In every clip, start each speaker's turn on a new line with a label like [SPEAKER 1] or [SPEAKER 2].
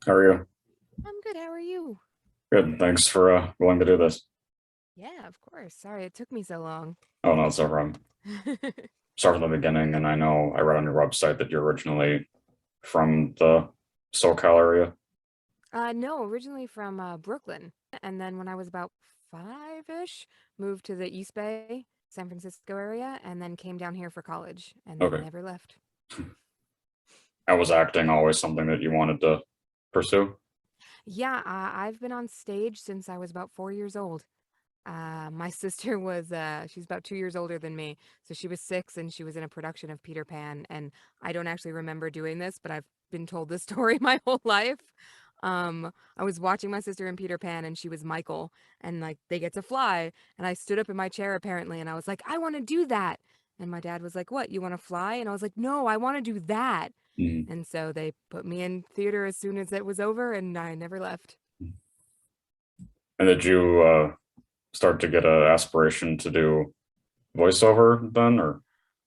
[SPEAKER 1] How are you?
[SPEAKER 2] I'm good. How are you?
[SPEAKER 1] Good. Thanks for willing to do this.
[SPEAKER 2] Yeah, of course. Sorry it took me so long.
[SPEAKER 1] Oh no, it's over. Start from the beginning, and I know I read on your website that you're originally from the SoCal area.
[SPEAKER 2] No, originally from Brooklyn. And then when I was about five-ish, moved to the East Bay, San Francisco area, and then came down here for college and then
[SPEAKER 1] Okay.
[SPEAKER 2] never left.
[SPEAKER 1] I was acting always something that you wanted to pursue?
[SPEAKER 2] Yeah, I've been on stage since I was about 4 years old. My sister was, she's about 2 years older than me. So she was six and she was in a production of Peter Pan. And I don't actually remember doing this, but I've been told this story my whole life. I was watching my sister in Peter Pan and she was Michael and like they get to fly. And I stood up in my chair apparently and I was like, I want to do that. And my dad was like, what, you want to fly? And I was like, no, I want to do that.
[SPEAKER 1] Mhm.
[SPEAKER 2] And so they put me in theater as soon as it was over and I never left.
[SPEAKER 1] And did you start to get an aspiration to do voiceover then, or?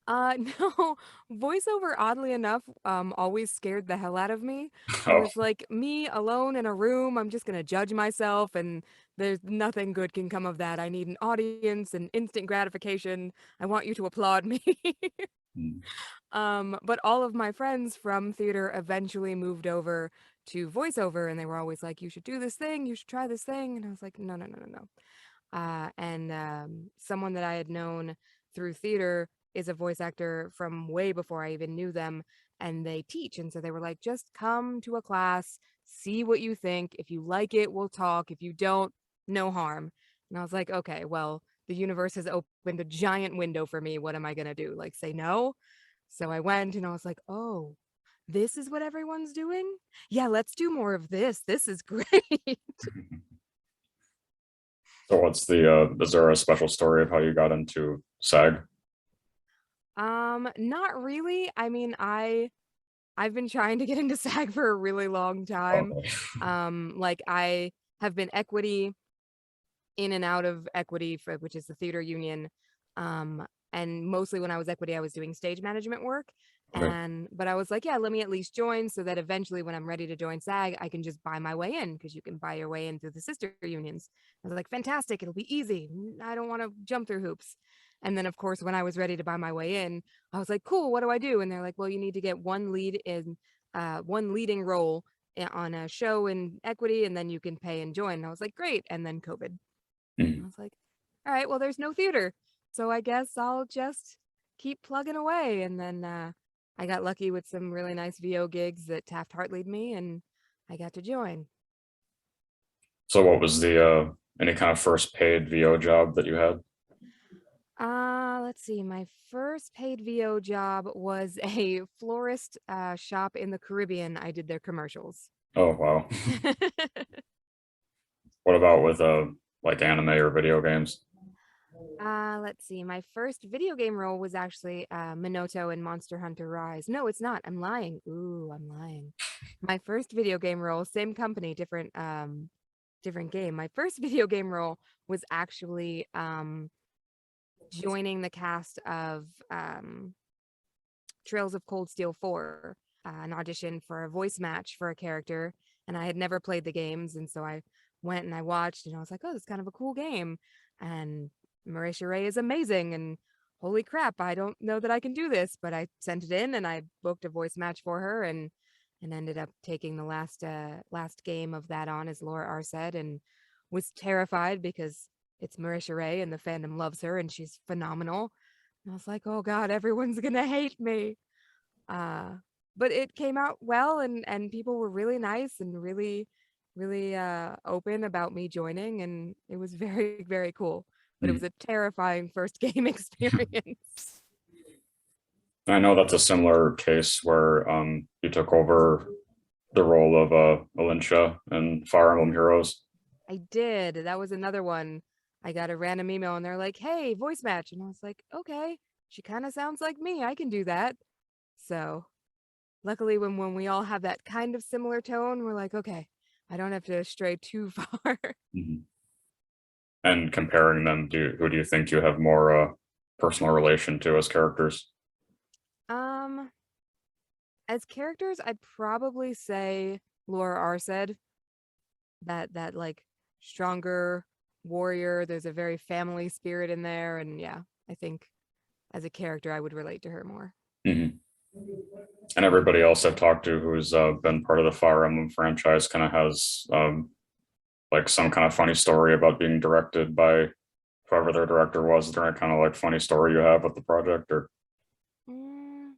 [SPEAKER 2] No, voiceover, oddly enough, always scared the hell out of me. I
[SPEAKER 1] Oh,
[SPEAKER 2] was like, me alone in a room, I'm just gonna judge myself, and there's nothing good can come of that. I need an audience and instant gratification. I want you to applaud me.
[SPEAKER 1] mm,
[SPEAKER 2] But all of my friends from theater eventually moved over to voiceover, and they were always like, you should do this thing, you should try this thing. And I was like, no, no, no, no, no. And someone that I had known through theater is a voice actor from way before I even knew them, and they teach. And so they were like, just come to a class, see what you think. If you like it, we'll talk. If you don't, no harm. And I was like, okay, well, the universe has opened a giant window for me. What am I going to do? Like, say no? So I went and I was like, oh, this is what everyone's doing? Yeah, let's do more of this. This is great.
[SPEAKER 1] so what's is there a special story of how you got into SAG?
[SPEAKER 2] Not really. I mean, I've been trying to get into SAG for a really long time.
[SPEAKER 1] Okay.
[SPEAKER 2] Like I have been equity in and out of equity for which is the theater union. And mostly when I was equity, I was doing stage management work.
[SPEAKER 1] Okay.
[SPEAKER 2] And but I was like, yeah, let me at least join so that eventually when I'm ready to join SAG, I can just buy my way in because you can buy your way in through the sister unions. I was like, fantastic, it'll be easy. I don't want to jump through hoops. And then of course, when I was ready to buy my way in, I was like, cool, what do I do? And they're like, well, you need to get one leading role on a show in equity, and then you can pay and join. And I was like, great. And then COVID. I
[SPEAKER 1] Mhm.
[SPEAKER 2] was like, all right, well, there's no theater. So I guess I'll just keep plugging away. And then I got lucky with some really nice VO gigs that Taft Hartley'd me, and I got to join.
[SPEAKER 1] So what was the any kind of first paid VO job that you had?
[SPEAKER 2] Let's see. My first paid VO job was a florist shop in the Caribbean. I did their commercials.
[SPEAKER 1] Oh wow. What about with like anime or video games?
[SPEAKER 2] Let's see. My first video game role was actually Minoto in Monster Hunter Rise. No, it's not. I'm lying. Ooh, I'm lying. My first video game role, same company, different game. My first video game role was actually joining the cast of Trails of Cold Steel 4, an audition for a voice match for a character, and I had never played the games, and so I went and I watched, and I was like, "Oh, it's kind of a cool game," and Marisha Ray is amazing, and holy crap, I don't know that I can do this, but I sent it in and I booked a voice match for her, and ended up taking the last game of that on as Laura Arseid, and was terrified because it's Marisha Ray and the fandom loves her and she's phenomenal. And I was like, oh God, everyone's gonna hate me. Uh, but it came out well, and people were really nice and really open about me joining, and it was very very cool. But it was
[SPEAKER 1] Mm.
[SPEAKER 2] a terrifying first game experience.
[SPEAKER 1] I know that's a similar case where you took over the role of Elinicia in Fire Emblem Heroes.
[SPEAKER 2] I did. That was another one. I got a random email and they're like, "Hey, voice match," and I was like, "Okay, she kind of sounds like me. I can do that." So luckily, when we all have that kind of similar tone, we're like, okay, I don't have to stray too far.
[SPEAKER 1] Mhm. And comparing them, who do you think you have more personal relation to as characters?
[SPEAKER 2] um, as characters, I'd probably say. Laura Arseid, that like stronger warrior. There's a very family spirit in there, and yeah, I think as a character I would relate to her more.
[SPEAKER 1] Mhm. And everybody else I've talked to who's been part of the Fire Emblem franchise kind of has like some kind of funny story about being directed by whoever their director was. Is there any kind of like funny story you have with the project, or?
[SPEAKER 2] Mm,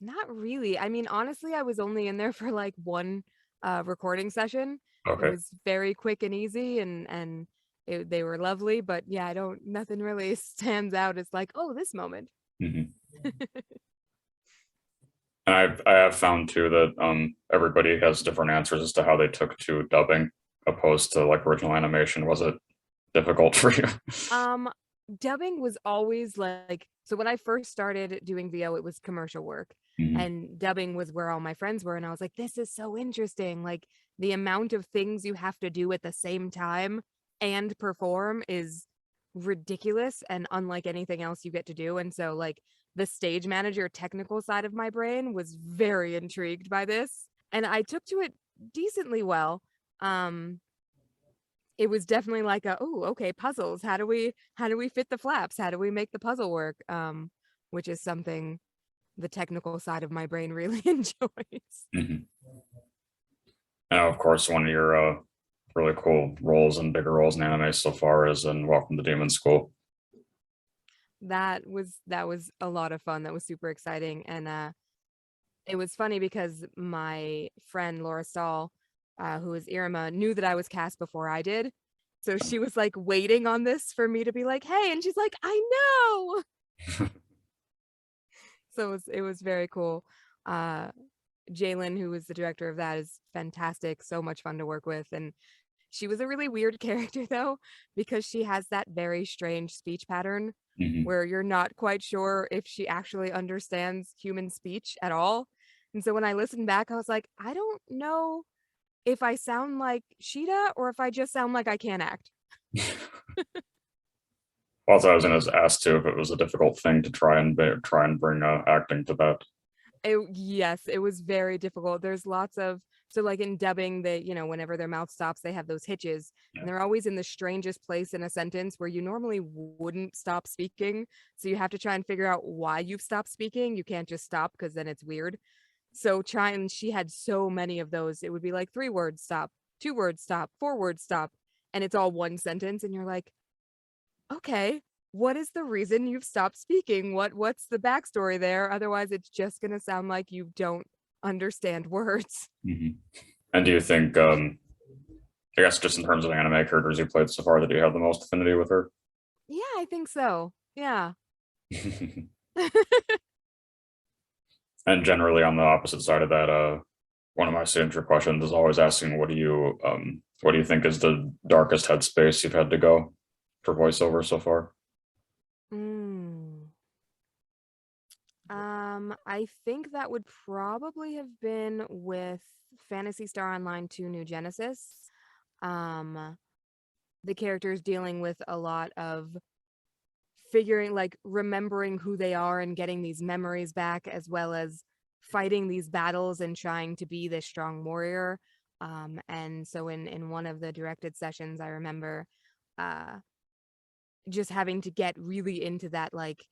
[SPEAKER 2] not really. I mean, honestly, I was only in there for like one recording session. It
[SPEAKER 1] Okay.
[SPEAKER 2] was very quick and easy, and they were lovely. But yeah, I don't. Nothing really stands out as like, oh, this moment.
[SPEAKER 1] Mhm. And I have found too that everybody has different answers as to how they took to dubbing opposed to like original animation. Was it difficult for you?
[SPEAKER 2] Um, Dubbing was always like, so when I first started doing VO, it was commercial work,
[SPEAKER 1] Mhm.
[SPEAKER 2] and dubbing was where all my friends were, and I was like, this is so interesting. Like the amount of things you have to do at the same time and perform is ridiculous and unlike anything else you get to do. And so like the stage manager technical side of my brain was very intrigued by this, and I took to it decently well. Um, it was definitely like a, oh, okay, puzzles, how do we fit the flaps, how do we make the puzzle work, which is something the technical side of my brain really enjoys.
[SPEAKER 1] Mhm. And of course, one of your really cool roles and bigger roles in anime so far is in Welcome to Demon School.
[SPEAKER 2] That was a lot of fun. That was super exciting. And it was funny because my friend Laura Stahl, who is Irma, knew that I was cast before I did, so she was like waiting on this for me to be like, hey, and she's like, I know. So it was very cool. uh Jalen, who was the director of that, is fantastic, so much fun to work with. And she was a really weird character though, because she has that very strange speech pattern
[SPEAKER 1] Mhm.
[SPEAKER 2] where you're not quite sure if she actually understands human speech at all. And so when I listened back, I was like, I don't know if I sound like Sheeta or if I just sound like I can't act.
[SPEAKER 1] Also, I was going to ask too if it was a difficult thing to try and bring acting to that.
[SPEAKER 2] Yes, it was very difficult. There's lots of, so like in dubbing, they, whenever their mouth stops, they have those hitches,
[SPEAKER 1] Yeah.
[SPEAKER 2] and they're always in the strangest place in a sentence where you normally wouldn't stop speaking. So you have to try and figure out why you've stopped speaking. You can't just stop because then it's weird. So trying, she had so many of those. It would be like 3 words stop, 2 words stop, 4 words stop, and it's all one sentence, and you're like, okay, what is the reason you've stopped speaking? What's the backstory there? Otherwise, it's just gonna sound like you don't understand words.
[SPEAKER 1] Mhm. And do you think, I guess, just in terms of anime characters you played so far, that you have the most affinity with her?
[SPEAKER 2] Yeah, I think so. Yeah.
[SPEAKER 1] And generally, on the opposite side of that, one of my signature questions is always asking, what do you think is the darkest headspace you've had to go for voiceover so far?
[SPEAKER 2] Mm. I think that would probably have been with Phantasy Star Online 2 New Genesis. Um, the characters dealing with a lot of figuring, like remembering who they are and getting these memories back, as well as fighting these battles and trying to be this strong warrior. And so in one of the directed sessions, I remember uh just having to get really into that, like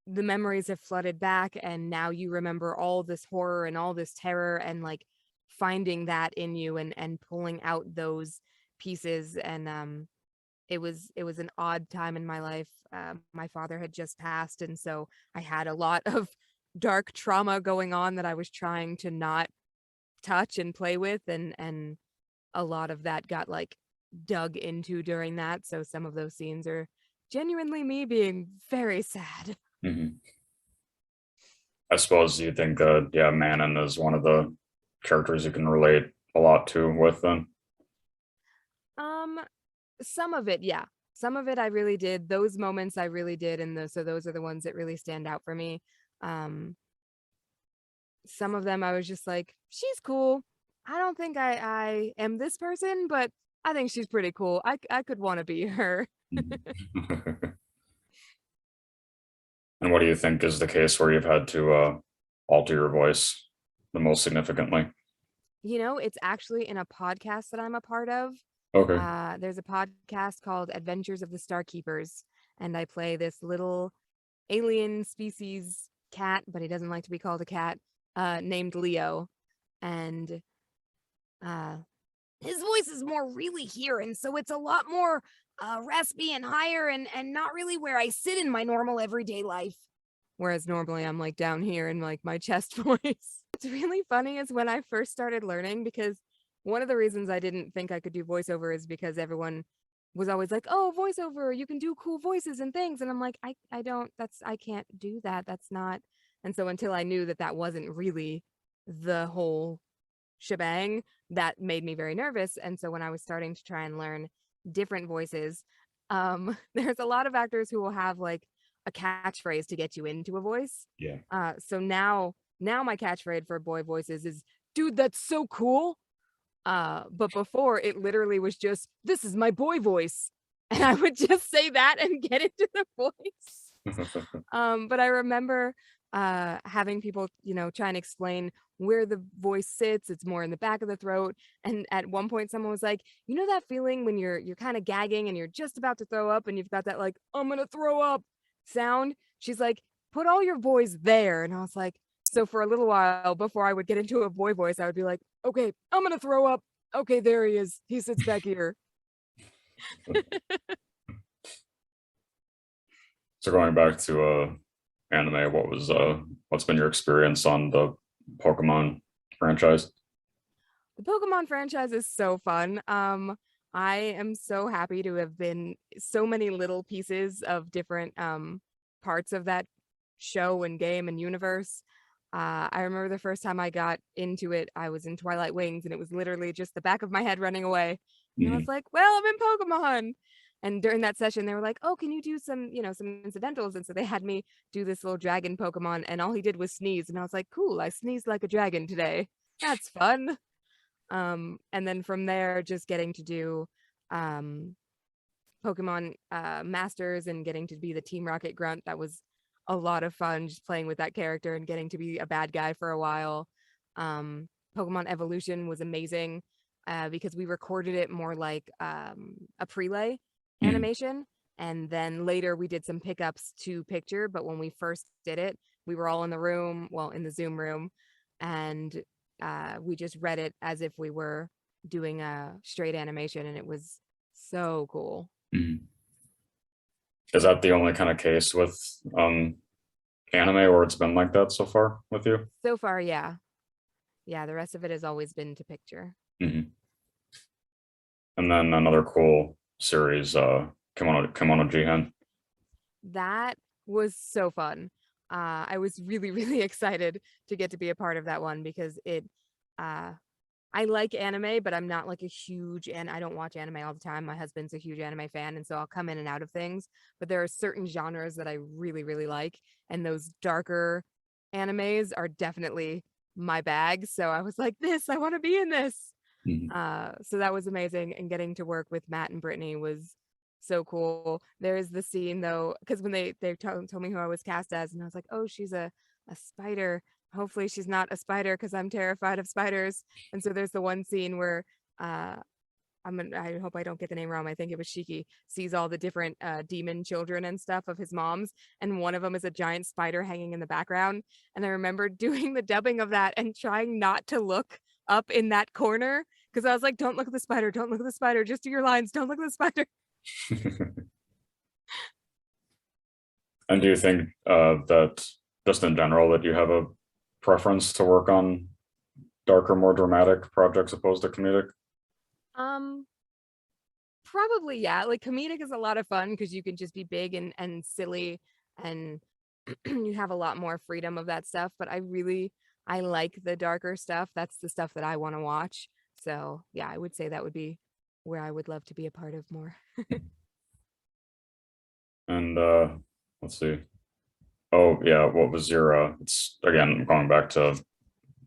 [SPEAKER 2] the memories have flooded back and now you remember all this horror and all this terror, and like finding that in you and pulling out those pieces. And it was an odd time in my life. My father had just passed, and so I had a lot of dark trauma going on that I was trying to not touch and play with, and a lot of that got like dug into during that. So some of those scenes are genuinely me being very sad.
[SPEAKER 1] Mhm. I suppose you think, yeah, Manon is one of the characters you can relate a lot to with then.
[SPEAKER 2] Um, some of it, yeah. Some of it I really did. Those moments I really did, and so those are the ones that really stand out for me. Um, some of them I was just like, she's cool. I don't think I am this person, but I think she's pretty cool. I could want to be her.
[SPEAKER 1] Mhm. And what do you think is the case where you've had to alter your voice the most significantly?
[SPEAKER 2] It's actually in a podcast that I'm a part of.
[SPEAKER 1] Okay.
[SPEAKER 2] There's a podcast called Adventures of the Starkeepers, and I play this little alien species cat, but he doesn't like to be called a cat, named Leo. And uh, his voice is more really here, and so it's a lot more raspy and higher and not really where I sit in my normal everyday life. Whereas normally I'm like down here in like my chest voice. What's really funny is when I first started learning, because one of the reasons I didn't think I could do voiceover is because everyone was always like, "Oh, voiceover, you can do cool voices and things." And I'm like, I don't, I can't do that. That's not. And so until I knew that that wasn't really the whole shebang, that made me very nervous. And so when I was starting to try and learn different voices, there's a lot of actors who will have like a catchphrase to get you into a voice.
[SPEAKER 1] Yeah.
[SPEAKER 2] So now my catchphrase for boy voices is, "Dude, that's so cool." But before it literally was just, "This is my boy voice." And I would just say that and get into the voice. But I remember having people, try and explain where the voice sits. It's more in the back of the throat. And at one point someone was like, "You know that feeling when you're kind of gagging and you're just about to throw up and you've got that like, I'm gonna throw up sound?" She's like, "Put all your boys there." And I was like, so for a little while before I would get into a boy voice, I would be like, "Okay, I'm gonna throw up. Okay, there he is. He sits back here."
[SPEAKER 1] So going back to anime, what's been your experience on the Pokemon franchise?
[SPEAKER 2] The Pokemon franchise is so fun. I am so happy to have been so many little pieces of different parts of that show and game and universe. I remember the first time I got into it, I was in Twilight Wings, and it was literally just the back of my head running away. And I was
[SPEAKER 1] Mhm.
[SPEAKER 2] like, "Well, I'm in Pokemon." And during that session, they were like, "Oh, can you do some incidentals?" And so they had me do this little dragon Pokemon, and all he did was sneeze. And I was like, "Cool, I sneezed like a dragon today. That's fun." And then from there, just getting to do um, Pokemon Masters and getting to be the Team Rocket Grunt. That was a lot of fun, just playing with that character and getting to be a bad guy for a while. Um, Pokemon Evolution was amazing because we recorded it more like a prelay
[SPEAKER 1] Mhm.
[SPEAKER 2] animation. And then later we did some pickups to picture. But when we first did it, we were all in the room, well, in the Zoom room, and we just read it as if we were doing a straight animation. And it was so cool.
[SPEAKER 1] Mhm. Is that the only kind of case with anime where it's been like that so far with you?
[SPEAKER 2] So far, yeah. Yeah, the rest of it has always been to picture.
[SPEAKER 1] Mhm. And then another cool series, Kemono Jihen.
[SPEAKER 2] That was so fun. I was really, really excited to get to be a part of that one because uh, I like anime, but I'm not like a huge, and I don't watch anime all the time. My husband's a huge anime fan, and so I'll come in and out of things. But there are certain genres that I really, really like, and those darker animes are definitely my bag. So I was like, I want to be in this.
[SPEAKER 1] Mhm.
[SPEAKER 2] So that was amazing, and getting to work with Matt and Brittany was so cool. There is the scene though, because when they told me who I was cast as, and I was like, "Oh, she's a spider. Hopefully she's not a spider because I'm terrified of spiders." And so there's the one scene where uh I hope I don't get the name wrong. I think it was Shiki sees all the different demon children and stuff of his mom's, and one of them is a giant spider hanging in the background. And I remember doing the dubbing of that and trying not to look up in that corner because I was like, "Don't look at the spider, don't look at the spider, just do your lines, don't look at the spider."
[SPEAKER 1] And do you think that just in general that you have a preference to work on darker, more dramatic projects opposed to comedic?
[SPEAKER 2] Um, Probably, yeah. Like comedic is a lot of fun because you can just be big and silly, and you have a lot more freedom of that stuff. But I like the darker stuff. That's the stuff that I want to watch. So yeah, I would say that would be where I would love to be a part of more.
[SPEAKER 1] And let's see. Oh yeah, what was your it's again going back to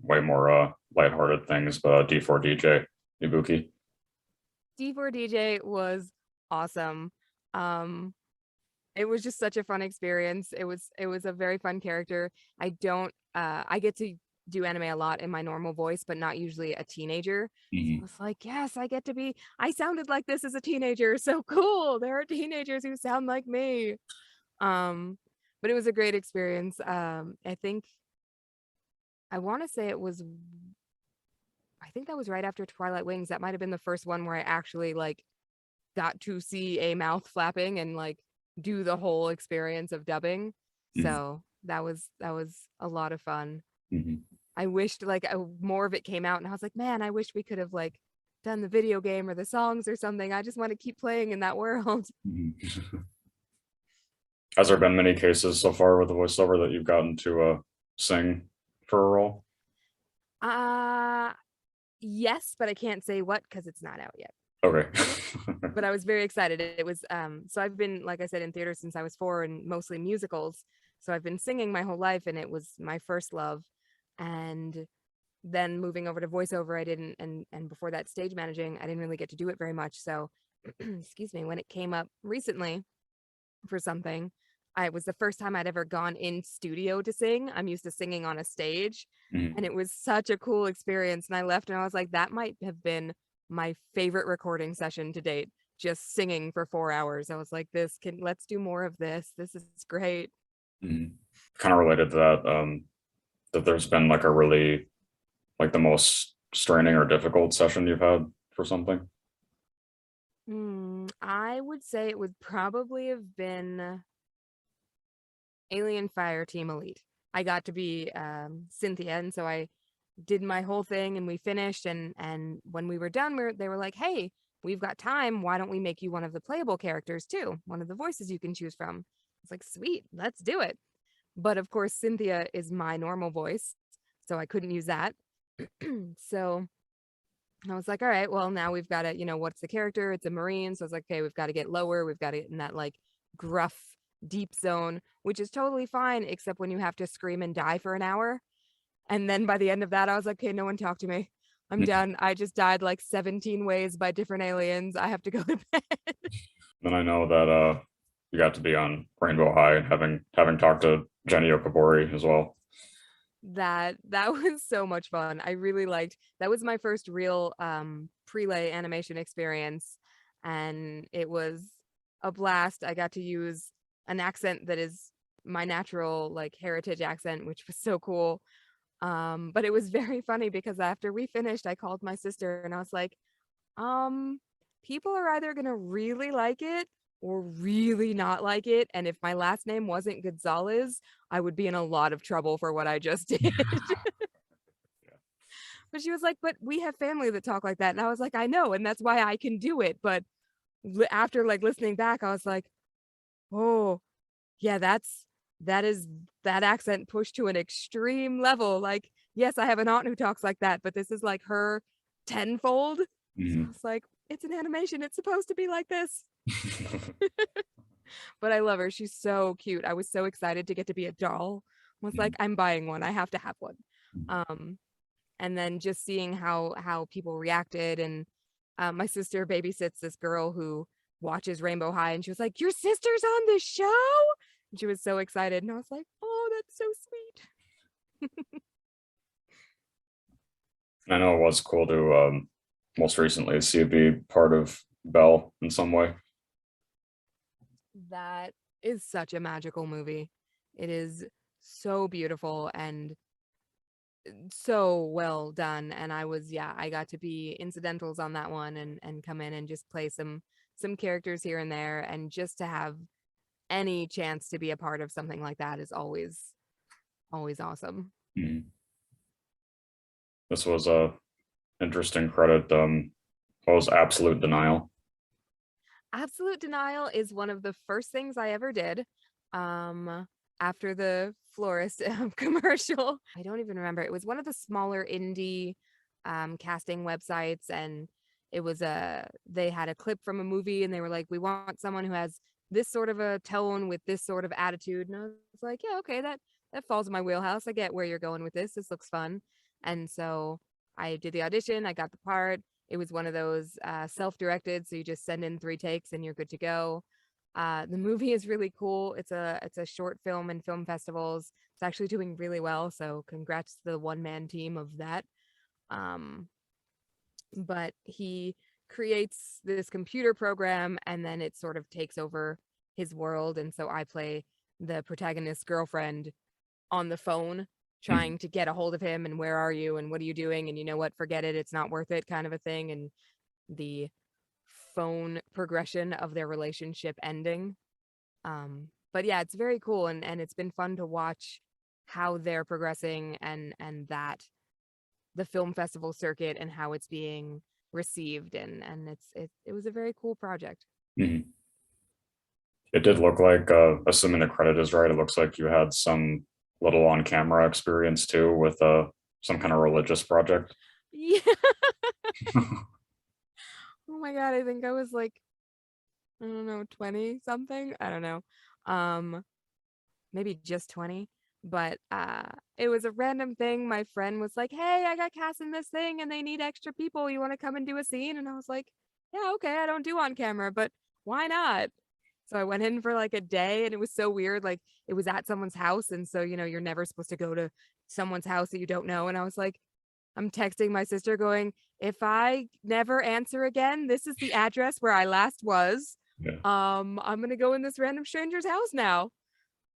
[SPEAKER 1] way more lighthearted things, but D4DJ Ibuki.
[SPEAKER 2] D4DJ was awesome. Um, it was just such a fun experience. It was a very fun character. I don't I get to do anime a lot in my normal voice, but not usually a teenager. So I
[SPEAKER 1] Mhm.
[SPEAKER 2] was like, yes, I get to be, I sounded like this as a teenager. So cool. There are teenagers who sound like me. Um, but it was a great experience. I think I want to say I think that was right after Twilight Wings. That might have been the first one where I actually like got to see a mouth flapping and like do the whole experience of dubbing.
[SPEAKER 1] Mhm.
[SPEAKER 2] So that was a lot of fun.
[SPEAKER 1] Mhm.
[SPEAKER 2] I wished like more of it came out, and I was like, man, I wish we could have like done the video game or the songs or something. I just want to keep playing in that world.
[SPEAKER 1] Mhm. Has there been many cases so far with the voiceover that you've gotten to sing for a role?
[SPEAKER 2] Uh yes, but I can't say what because it's not out yet.
[SPEAKER 1] Okay.
[SPEAKER 2] But I was very excited. It was so I've been, like I said, in theater since I was 4 and mostly musicals. So I've been singing my whole life and it was my first love. And then moving over to voiceover, I didn't, and before that stage managing, I didn't really get to do it very much. So excuse me, when it came up recently for something, I it was the first time I'd ever gone in studio to sing. I'm used to singing on a stage, and
[SPEAKER 1] Mhm.
[SPEAKER 2] it was such a cool experience. And I left and I was like, that might have been my favorite recording session to date. Just singing for 4 hours. I was like, let's do more of this. This is great.
[SPEAKER 1] Mhm. Kind of related to that, that there's been like a really like the most straining or difficult session you've had for something?
[SPEAKER 2] I would say it would probably have been Alien Fire Team Elite. I got to be Cynthia, and so I did my whole thing, and we finished. And when we were done, they were like, "Hey, we've got time. Why don't we make you one of the playable characters too? One of the voices you can choose from." It's like, "Sweet, let's do it." But of course, Cynthia is my normal voice, so I couldn't use that. So I was like, all right, well, now we've got to, what's the character? It's a Marine. So I was like, okay, we've got to get lower. We've got to get in that like gruff, deep zone, which is totally fine, except when you have to scream and die for an hour. And then by the end of that, I was like, okay, no one talk to me. I'm
[SPEAKER 1] Mhm.
[SPEAKER 2] done. I just died like 17 ways by different aliens. I have to go to bed.
[SPEAKER 1] Then I know that you got to be on Rainbow High, having talked to Jenny Okabori as well.
[SPEAKER 2] That was so much fun. I really liked that was my first real prelay animation experience, and it was a blast. I got to use an accent that is my natural like heritage accent, which was so cool. But it was very funny because after we finished, I called my sister and I was like, um, people are either gonna really like it or really not like it. And if my last name wasn't Gonzalez, I would be in a lot of trouble for what I just did. But she was like, but we have family that talk like that. And I was like, I know, and that's why I can do it. But after like listening back, I was like, oh, yeah, that is that accent pushed to an extreme level. Like, yes, I have an aunt who talks like that, but this is like her tenfold. So I
[SPEAKER 1] Mhm.
[SPEAKER 2] was like, it's an animation. It's supposed to be like this. But I love her. She's so cute. I was so excited to get to be a doll. I was like, I'm buying one. I have to have one. Um, and then just seeing how people reacted, and my sister babysits this girl who watches Rainbow High, and she was like, "Your sister's on the show!" And she was so excited, and I was like, "Oh, that's so sweet."
[SPEAKER 1] I know it was cool to most recently see it be part of Belle in some way.
[SPEAKER 2] That is such a magical movie. It is so beautiful and so well done. And I got to be incidentals on that one, and come in and just play some characters here and there, and just to have any chance to be a part of something like that is always awesome.
[SPEAKER 1] Mhm. This was a interesting credit. What was Absolute Denial?
[SPEAKER 2] Absolute Denial is one of the first things I ever did. After the florist commercial. I don't even remember. It was one of the smaller indie casting websites, and it was they had a clip from a movie, and they were like, we want someone who has this sort of a tone with this sort of attitude. And I was like, yeah, okay, that falls in my wheelhouse. I get where you're going with this. This looks fun. And so I did the audition, I got the part. It was one of those self-directed, so you just send in 3 takes and you're good to go. The movie is really cool. It's a short film in film festivals. It's actually doing really well, so congrats to the one-man team of that. Um, but he creates this computer program and then it sort of takes over his world, and so I play the protagonist's girlfriend on the phone
[SPEAKER 1] Mhm.
[SPEAKER 2] trying to get a hold of him, and where are you and what are you doing, and you know what, forget it, it's not worth it, kind of a thing. And the phone progression of their relationship ending. But yeah, it's very cool, and it's been fun to watch how they're progressing, and that the film festival circuit and how it's being received, and it was a very cool project.
[SPEAKER 1] Mhm. It did look like, assuming the credit is right, it looks like you had some little on camera experience too with some kind of religious project.
[SPEAKER 2] Yeah. Oh my god, I think I was like, I don't know, 20 something. I don't know. Um Maybe just 20. But it was a random thing. My friend was like, "Hey, I got cast in this thing and they need extra people. You want to come and do a scene?" And I was like, "Yeah, okay. I don't do on camera, but why not?" So I went in for like a day, and it was so weird. Like, it was at someone's house, and so you're never supposed to go to someone's house that you don't know. And I was like, I'm texting my sister going, "If I never answer again, this is the address where I last was.
[SPEAKER 1] Yeah.
[SPEAKER 2] I'm gonna go in this random stranger's house now."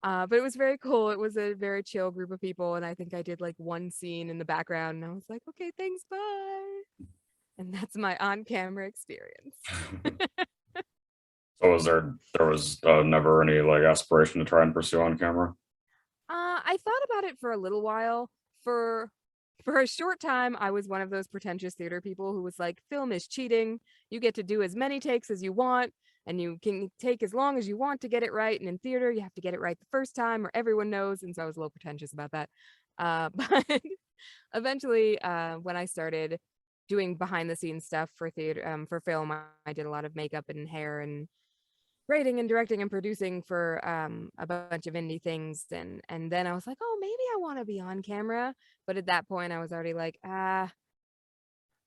[SPEAKER 2] But it was very cool. It was a very chill group of people, and I think I did like one scene in the background, and I was like, "Okay, thanks, bye." And that's my on-camera experience.
[SPEAKER 1] So there was never any like aspiration to try and pursue on camera?
[SPEAKER 2] I thought about it for a little while. For for a short time, I was one of those pretentious theater people who was like, "Film is cheating. You get to do as many takes as you want, and you can take as long as you want to get it right. And in theater, you have to get it right the first time, or everyone knows." And so I was a little pretentious about that. But eventually, when I started doing behind the scenes stuff for theater, for film, I did a lot of makeup and hair and writing and directing and producing for a bunch of indie things, and then I was like, oh, maybe I want to be on camera. But at that point I was already like, I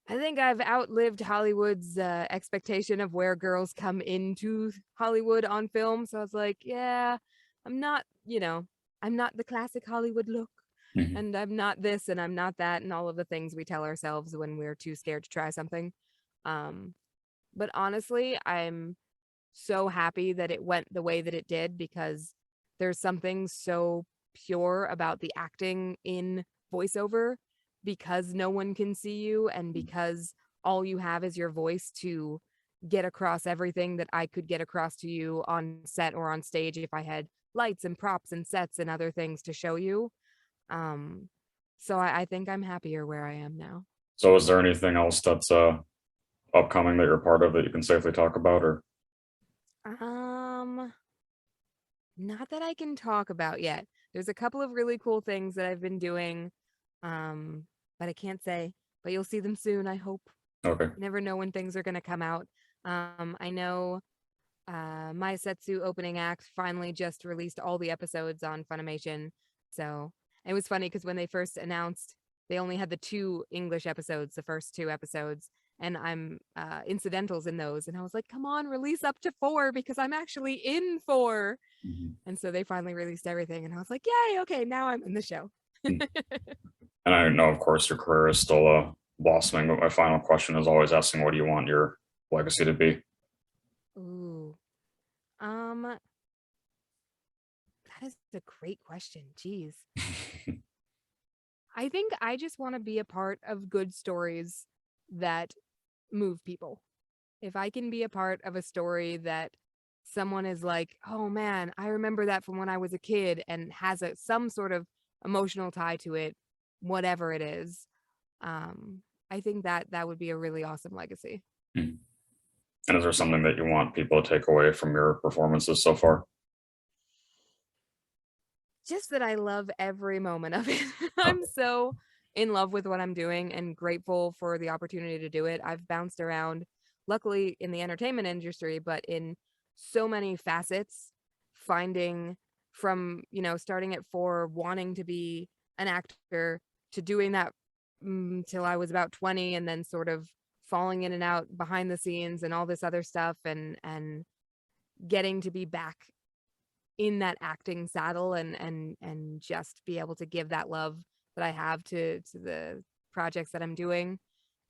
[SPEAKER 2] think I've outlived Hollywood's expectation of where girls come into Hollywood on film. So I was like, yeah, I'm not, I'm not the classic Hollywood look,
[SPEAKER 1] Mhm.
[SPEAKER 2] and I'm not this and I'm not that, and all of the things we tell ourselves when we're too scared to try something. um but honestly, I'm so happy that it went the way that it did, because there's something so pure about the acting in voiceover, because no one can see you and because all you have is your voice to get across everything that I could get across to you on set or on stage if I had lights and props and sets and other things to show you. Um, so I think I'm happier where I am now.
[SPEAKER 1] So is there anything else that's upcoming that you're part of that you can safely talk about, or?
[SPEAKER 2] Um, Not that I can talk about yet. There's a couple of really cool things that I've been doing, um, but I can't say. But you'll see them soon, I hope.
[SPEAKER 1] Okay.
[SPEAKER 2] You never know when things are going to come out. I know my Setsu opening act finally just released all the episodes on Funimation. So it was funny because when they first announced, they only had the two English episodes, the first two episodes, and I'm incidentals in those. And I was like, come on, release up to 4 because I'm actually in 4.
[SPEAKER 1] Mhm.
[SPEAKER 2] And so they finally released everything, and I was like, yay, okay, now I'm in the show.
[SPEAKER 1] And I know, of course, your career is still blossoming, but my final question is always asking, what do you want your legacy to be?
[SPEAKER 2] Ooh. That is a great question. Jeez. I think I just want to be a part of good stories that move people. If I can be a part of a story that someone is like, "Oh man, I remember that from when I was a kid," and has some sort of emotional tie to it, whatever it is, I think that would be a really awesome legacy.
[SPEAKER 1] Mhm. And is there something that you want people to take away from your performances so far?
[SPEAKER 2] Just that I love every moment of it. I'm so in love with what I'm doing and grateful for the opportunity to do it. I've bounced around, luckily in the entertainment industry, but in so many facets, finding from, starting at 4, wanting to be an actor, to doing that till I was about 20, and then sort of falling in and out behind the scenes and all this other stuff, and getting to be back in that acting saddle and just be able to give that love that I have to the projects that I'm doing.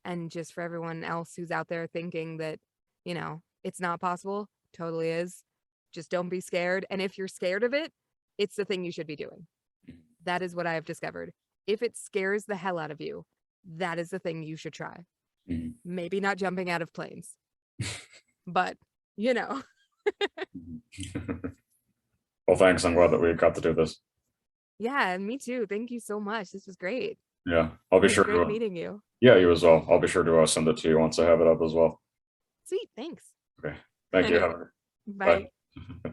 [SPEAKER 2] And just for everyone else who's out there thinking that, you know, it's not possible, totally is. Just don't be scared. And if you're scared of it, it's the thing you should be doing. That is what I have discovered. If it scares the hell out of you, that is the thing you should try.
[SPEAKER 1] Mhm.
[SPEAKER 2] Maybe not jumping out of planes, but you know.
[SPEAKER 1] Well, thanks. I'm glad that we got to do this.
[SPEAKER 2] Yeah, me too. Thank you so much. This was great.
[SPEAKER 1] Yeah, I'll be
[SPEAKER 2] It was
[SPEAKER 1] sure
[SPEAKER 2] great
[SPEAKER 1] to.
[SPEAKER 2] meeting you.
[SPEAKER 1] Yeah, you as well. I'll be sure to send it to you once I have it up as well.
[SPEAKER 2] Sweet. Thanks.
[SPEAKER 1] Okay. Thank you. Have a
[SPEAKER 2] Bye.
[SPEAKER 1] bye.